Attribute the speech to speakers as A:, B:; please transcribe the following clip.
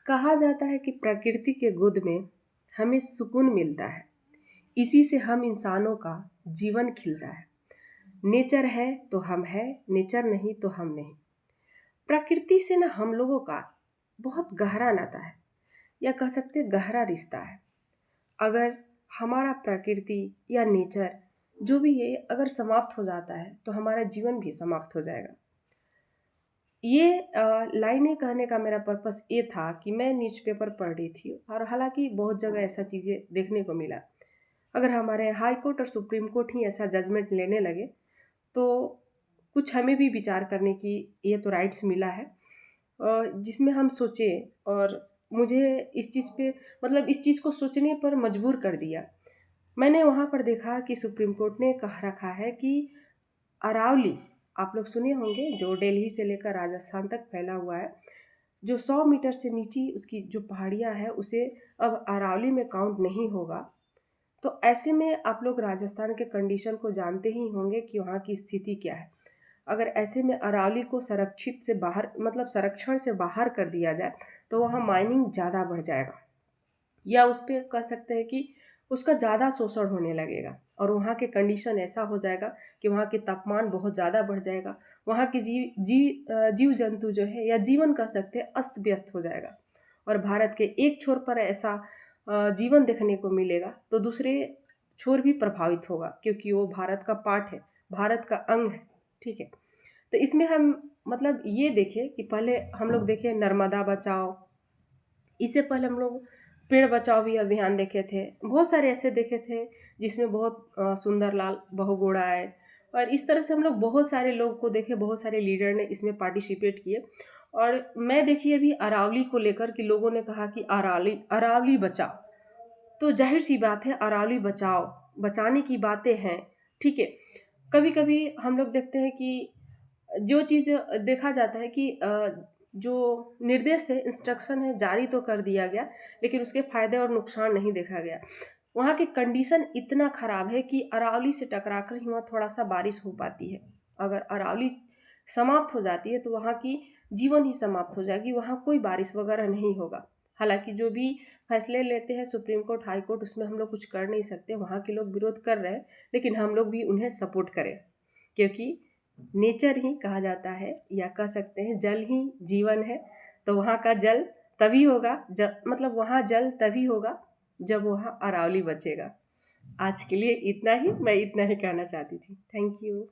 A: कहा जाता है कि प्रकृति के गोद में हमें सुकून मिलता है। इसी से हम इंसानों का जीवन खिलता है। नेचर है तो हम हैं, नेचर नहीं तो हम नहीं। प्रकृति से ना हम लोगों का बहुत गहरा नाता है, या कह सकते हैं गहरा रिश्ता है। अगर हमारा प्रकृति या नेचर जो भी है अगर समाप्त हो जाता है तो हमारा जीवन भी समाप्त हो जाएगा। ये लाइनें कहने का मेरा पर्पस ये था कि मैं न्यूज़पेपर पढ़ रही थी और हालांकि बहुत जगह ऐसा चीज़ें देखने को मिला। अगर हमारे हाई कोर्ट और सुप्रीम कोर्ट ही ऐसा जजमेंट लेने लगे तो कुछ हमें भी विचार करने की ये तो राइट्स मिला है, जिसमें हम सोचें। और मुझे इस चीज़ पे मतलब इस चीज़ को सोचने पर मजबूर कर दिया। मैंने वहाँ पर देखा कि सुप्रीम कोर्ट ने कह रखा है कि अरावली, आप लोग सुने होंगे, जो दिल्ली से लेकर राजस्थान तक फैला हुआ है, जो 100 मीटर से नीचे उसकी जो पहाड़ियाँ हैं उसे अब अरावली में काउंट नहीं होगा। तो ऐसे में आप लोग राजस्थान के कंडीशन को जानते ही होंगे कि वहाँ की स्थिति क्या है। अगर ऐसे में अरावली को संरक्षित से बाहर मतलब संरक्षण से बाहर कर दिया जाए तो वहाँ माइनिंग ज़्यादा बढ़ जाएगा, या उस पर कह सकते हैं कि उसका ज़्यादा शोषण होने लगेगा और वहाँ के कंडीशन ऐसा हो जाएगा कि वहाँ के तापमान बहुत ज़्यादा बढ़ जाएगा। वहाँ के जीव जंतु जो है या जीवन कह सकते हैं अस्त व्यस्त हो जाएगा। और भारत के एक छोर पर ऐसा जीवन देखने को मिलेगा तो दूसरे छोर भी प्रभावित होगा, क्योंकि वो भारत का पार्ट है, भारत का अंग है। ठीक है, तो इसमें हम मतलब ये देखें कि पहले हम लोग देखें नर्मदा बचाओ, इससे पहले हम लोग पेड़ बचाओ भी अभियान देखे थे, बहुत सारे ऐसे देखे थे जिसमें बहुत सुंदरलाल बहुगुणा आए। और इस तरह से हम लोग बहुत सारे लोग को देखे, बहुत सारे लीडर ने इसमें पार्टिसिपेट किए। और मैं देखिए अभी अरावली को लेकर कि लोगों ने कहा कि अरावली बचाओ, तो जाहिर सी बात है अरावली बचाओ, बचाने की बातें हैं। ठीक है, कभी कभी हम लोग देखते हैं कि जो चीज़ देखा जाता है कि जो निर्देश है, इंस्ट्रक्शन है, जारी तो कर दिया गया, लेकिन उसके फ़ायदे और नुकसान नहीं देखा गया। वहाँ की कंडीशन इतना ख़राब है कि अरावली से टकरा कर ही वहाँ थोड़ा सा बारिश हो पाती है। अगर अरावली समाप्त हो जाती है तो वहाँ की जीवन ही समाप्त हो जाएगी, वहाँ कोई बारिश वगैरह नहीं होगा। हालांकि जो भी फैसले लेते हैं सुप्रीम कोर्ट, हाई कोर्ट, उसमें हम लोग कुछ कर नहीं सकते। वहाँ के लोग विरोध कर रहे हैं, लेकिन हम लोग भी उन्हें सपोर्ट करें, क्योंकि नेचर ही कहा जाता है, या कह सकते हैं जल ही जीवन है। तो वहाँ का जल तभी होगा मतलब वहाँ जल तभी होगा जब वहाँ अरावली बचेगा। आज के लिए इतना ही, मैं इतना ही कहना चाहती थी। Thank you.